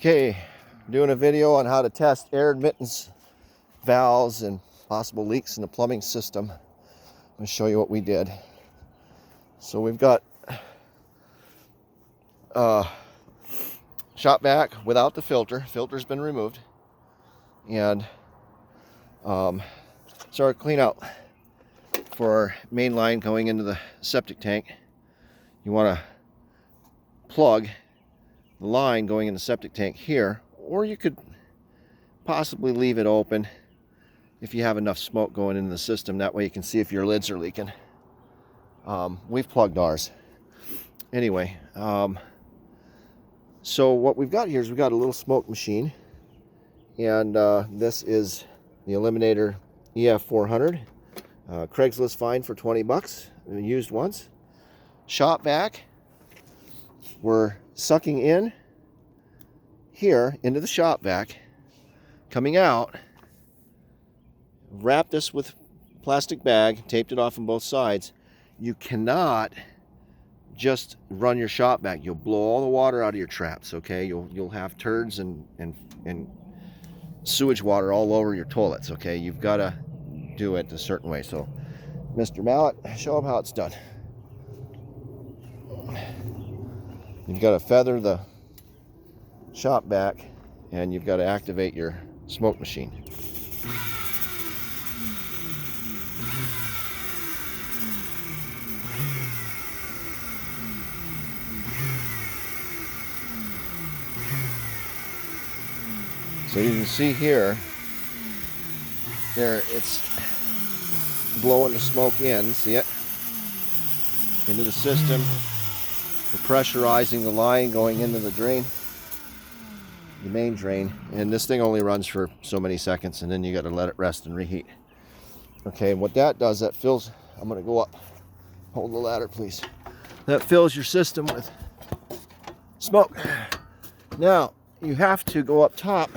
Okay, doing a video on how to test air admittance valves and possible leaks in the plumbing system. I'm going to show you what we did. So we've got shop vac without the filter. Filter's been removed. And started clean out for our main line going into the septic tank. You want to plug the line going in the septic tank here, or you could possibly leave it open if you have enough smoke going into the system. That way you can see if your lids are leaking. We've plugged ours. Anyway, so what we've got here is we've got a little smoke machine, and this is the Eliminator EF400. Craigslist find for 20 bucks, used once. Shop vac, we're sucking in here into the shop vac, coming out, wrap this with plastic bag, taped it off on both sides. You cannot just run your shop vac. You'll blow all the water out of your traps, okay? You'll have turds and sewage water all over your toilets, okay? You've got to do it a certain way. So, Mr. Mallet, show them how it's done. You've got to feather the shop vac, and you've got to activate your smoke machine. So you can see here, there it's blowing the smoke in, see it? Into the system. We're pressurizing the line going into the drain, the main drain, and this thing only runs for so many seconds, and then you got to let it rest and reheat. Okay, what that does, that fills, I'm going to go up, hold the ladder please. That fills your system with smoke. Now, you have to go up top,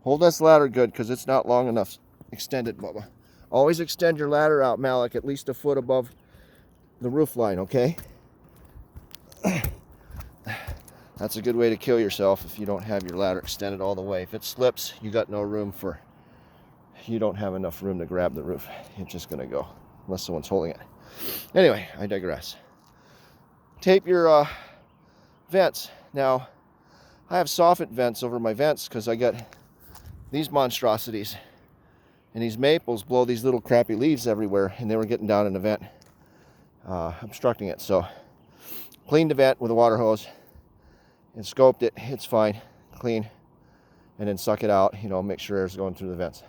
hold this ladder good because it's not long enough. Extend it, Bubba. Always extend your ladder out, Malik, at least a foot above the roof line, okay? That's a good way to kill yourself if you don't have your ladder extended all the way. If it slips, you got no room for, you don't have enough room to grab the roof. It's just gonna go, unless someone's holding it. Anyway, I digress. Tape your vents. Now, I have soffit vents over my vents because I got these monstrosities, and these maples blow these little crappy leaves everywhere, and they were getting down in the vent, obstructing it. So, cleaned the vent with a water hose and scoped it. It's fine, clean, and then suck it out, you know, make sure air's going through the vents.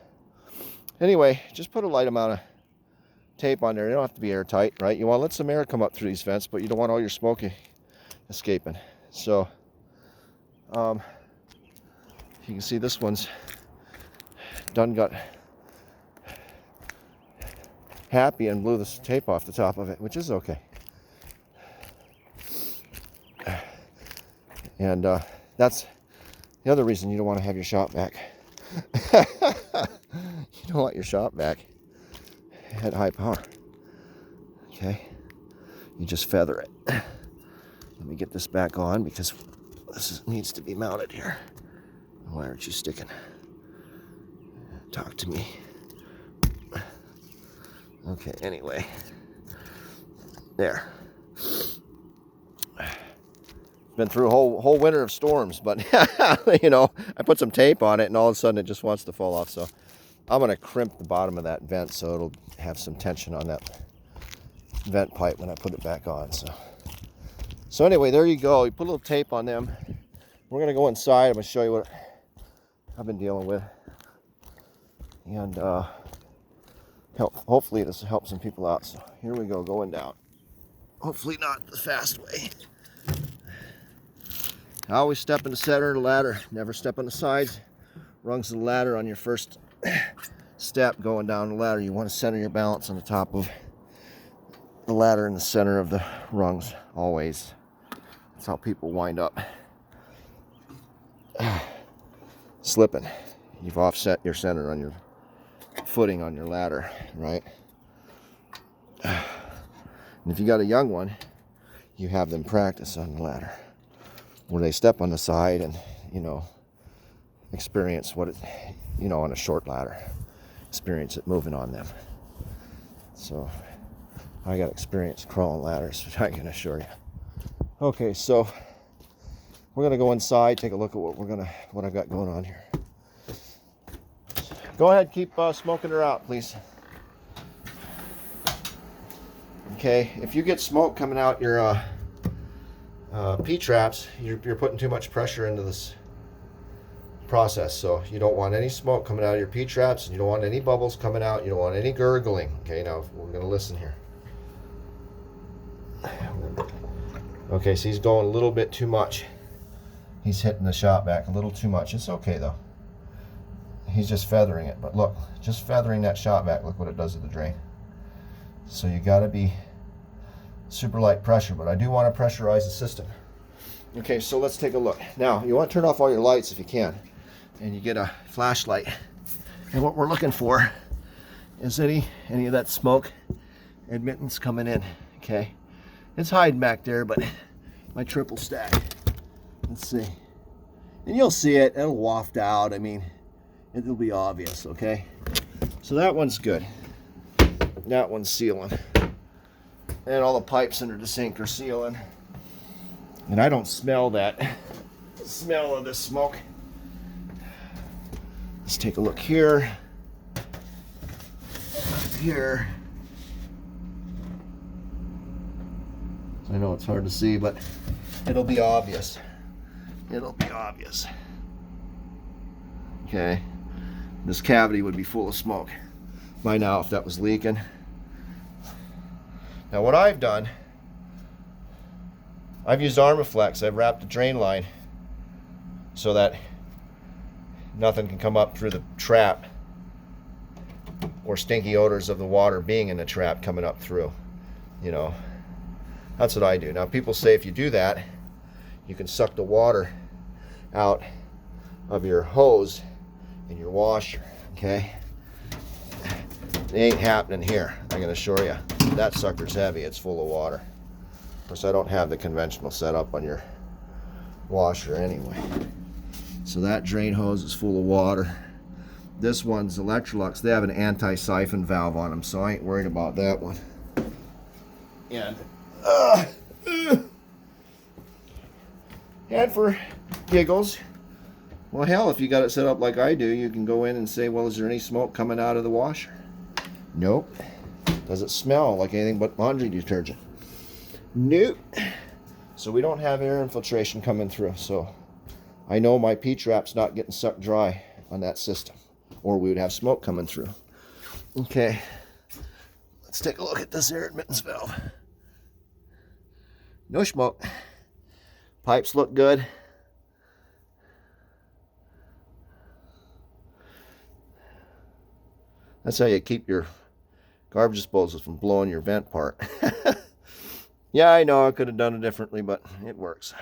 Anyway, just put a light amount of tape on there. You don't have to be airtight, right? You want to let some air come up through these vents, but you don't want all your smoke escaping. So, you can see this one's done got happy and blew this tape off the top of it, which is okay. And that's the other reason you don't want to have your shop vac. You don't want your shop vac at high power. Okay, you just feather it. Let me get this back on because this needs to be mounted here. Why aren't you sticking? Talk to me. Okay, anyway. There. Been through a whole winter of storms, but you know, I put some tape on it and all of a sudden it just wants to fall off. So I'm going to crimp the bottom of that vent so it'll have some tension on that vent pipe when I put it back on. So anyway, there you go. You put a little tape on them. We're going to go inside. I'm going to show you what I've been dealing with, and hopefully this will help some people out. So here we go, going down. Hopefully not the fast way. Always step in the center of the ladder. Never step on the sides. Rungs of the ladder on your first step going down the ladder. You want to center your balance on the top of the ladder in the center of the rungs. Always. That's how people wind up slipping. You've offset your center on your footing on your ladder, right? And if you got a young one, you have them practice on the ladder where they step on the side and, you know, experience what it, you know, on a short ladder. Experience it moving on them. So I got experience crawling ladders, which I can assure you. Okay, so we're gonna go inside, take a look at what I've got going on here. Go ahead, keep smoking her out, please. Okay, if you get smoke coming out your P-traps, you're putting too much pressure into this process. So you don't want any smoke coming out of your P-traps, and you don't want any bubbles coming out. You don't want any gurgling. Okay, now we're going to listen here. Okay, so he's going a little bit too much. He's hitting the shot back a little too much. It's okay though. He's just feathering it. But look, just feathering that shot back, look what it does to the drain. So you got to be super light pressure, but I do want to pressurize the system. Okay, so let's take a look. Now, you want to turn off all your lights if you can, and you get a flashlight. And what we're looking for is any of that smoke admittance coming in. Okay, it's hiding back there, but my triple stack. Let's see, and you'll see it. It'll waft out. I mean, it'll be obvious. Okay, so that one's good. That one's sealing. And all the pipes under the sink are sealing. And I don't smell that smell of the smoke. Let's take a look here. Here. I know it's hard to see, but it'll be obvious. It'll be obvious. Okay. This cavity would be full of smoke by now if that was leaking. Now what I've done, I've used Armaflex. I've wrapped the drain line so that nothing can come up through the trap, or stinky odors of the water being in the trap coming up through. You know, that's what I do. Now people say if you do that, you can suck the water out of your hose in your washer. Okay, it ain't happening here, I can assure you. That sucker's heavy, it's full of water. Of course, I don't have the conventional setup on your washer anyway. So that drain hose is full of water. This one's Electrolux. They have an anti-siphon valve on them, so I ain't worried about that one. And for giggles, well, hell, if you got it set up like I do, you can go in and say, well, is there any smoke coming out of the washer? Nope. Does it smell like anything but laundry detergent? Nope. So we don't have air infiltration coming through. So I know my P-trap's not getting sucked dry on that system, or we would have smoke coming through. Okay. Let's take a look at this air admittance valve. No smoke. Pipes look good. That's how you keep your garbage disposals from blowing your vent part. Yeah, I know I could have done it differently, but it works.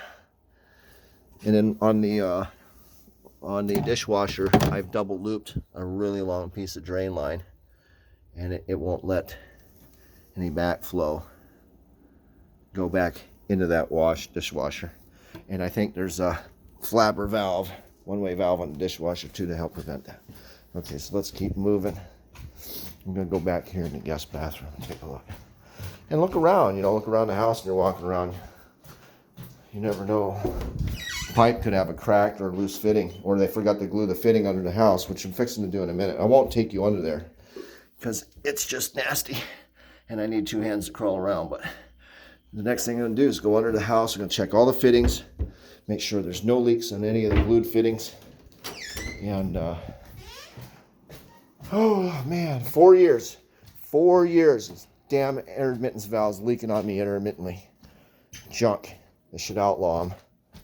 And then on the dishwasher, I've double looped a really long piece of drain line, and it won't let any backflow go back into that dishwasher. And I think there's a flapper valve, one-way valve on the dishwasher too, to help prevent that. Okay, so let's keep moving. I'm gonna go back here in the guest bathroom and take a look. And look around, look around the house and you're walking around. You never know. The pipe could have a crack or a loose fitting, or they forgot to glue the fitting under the house, which I'm fixing to do in a minute. I won't take you under there because it's just nasty and I need two hands to crawl around. But the next thing I'm gonna do is go under the house. I'm gonna check all the fittings, make sure there's no leaks on any of the glued fittings. And oh man, 4 years. 4 years. This damn air admittance valve's leaking on me intermittently. Junk. They should outlaw them.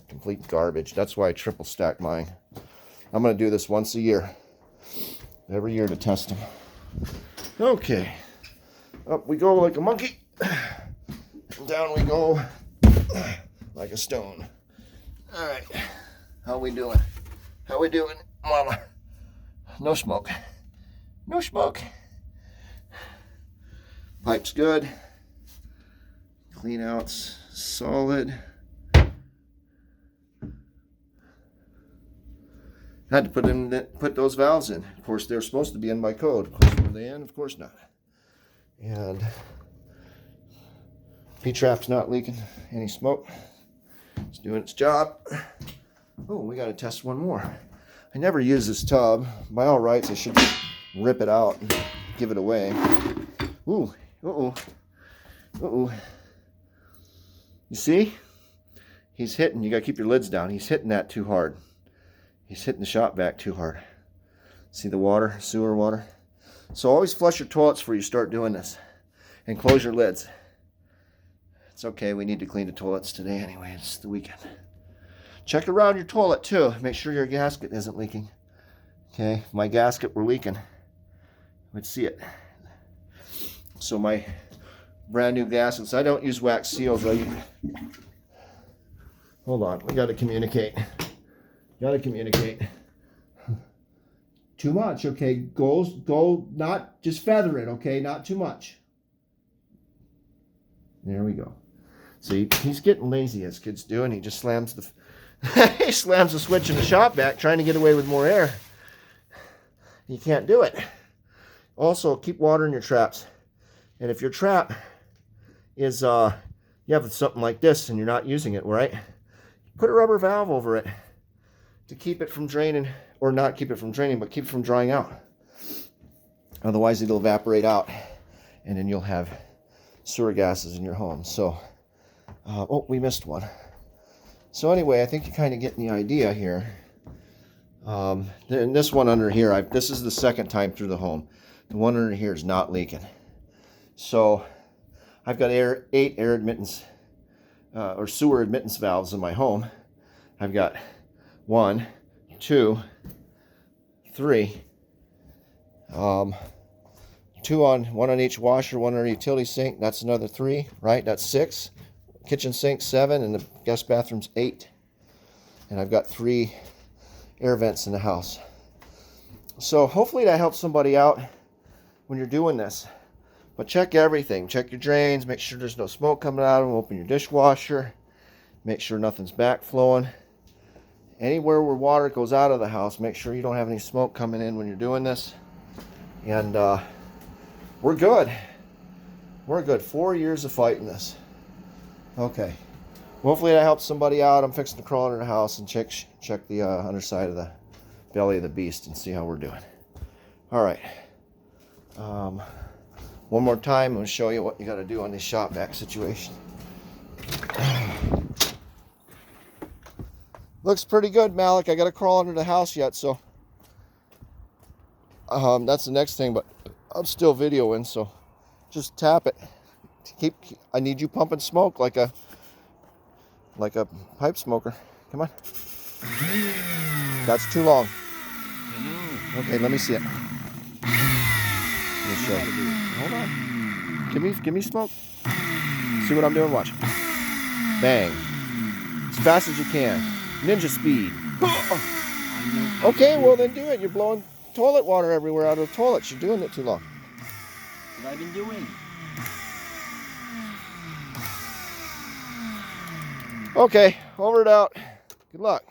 Complete garbage. That's why I triple stack mine. I'm going to do this once a year. Every year to test them. Okay. Up we go like a monkey. And down we go like a stone. Alright. How we doing? How we doing, mama? No smoke. No smoke. Pipe's good. Clean out's solid. Had to put those valves in. Of course, they're supposed to be in by code. Of course, were they in? Of course not. And P-trap's not leaking any smoke. It's doing its job. Oh, we got to test one more. I never use this tub. By all rights, I should rip it out and give it away. Ooh, uh-oh, uh-oh. You see? He's hitting. You got to keep your lids down. He's hitting that too hard. He's hitting the shop vac too hard. See the water, sewer water? So always flush your toilets before you start doing this. And close your lids. It's okay, we need to clean the toilets today anyway. It's the weekend. Check around your toilet too. Make sure your gasket isn't leaking. Okay, if my gasket were leaking, we'd see it. So my brand new gaskets, I don't use wax seals. Hold on, we got to communicate. Got to communicate. Too much, okay? Go, not just feather it, okay? Not too much. There we go. See, he's getting lazy, as kids do, and he just slams he slams the switch in the shop vac, trying to get away with more air. You can't do it. Also, keep water in your traps. And if your trap is, you have something like this and you're not using it, right? Put a rubber valve over it to keep it from draining, or not keep it from draining, but keep it from drying out. Otherwise, it'll evaporate out, and then you'll have sewer gases in your home. So, oh, we missed one. So anyway, I think you're kind of getting the idea here. And this one under here, this is the second time through the home. The one under here is not leaking. So I've got 8 air admittance or sewer admittance valves in my home. I've got 1, 2, 3. 2 on, 1 on each washer, 1 on a utility sink. That's another 3, right? That's 6. Kitchen sink 7, and the guest bathroom's 8. And I've got 3 air vents in the house. So hopefully that helps somebody out when you're doing this. But check everything. Check your drains. Make sure there's no smoke coming out of them. Open your dishwasher. Make sure nothing's backflowing. Anywhere where water goes out of the house, make sure you don't have any smoke coming in when you're doing this. And we're good. We're good. 4 years of fighting this. Okay. Hopefully that helps somebody out. I'm fixing to crawl under the house and check the underside of the belly of the beast and see how we're doing. All right. One more time, I'm going to show you what you got to do on this shop vac situation. Looks pretty good, Malik. I got to crawl under the house yet, so that's the next thing. But I'm still videoing, so just tap it. I need you pumping smoke like a pipe smoker. Come on. That's too long. Okay, let me see it. Let me show you. Hold on. Give me smoke. See what I'm doing? Watch. Bang. As fast as you can. Ninja speed. Okay, well then do it. You're blowing toilet water everywhere out of the toilets. You're doing it too long. What I've been doing. Okay, over and out. Good luck.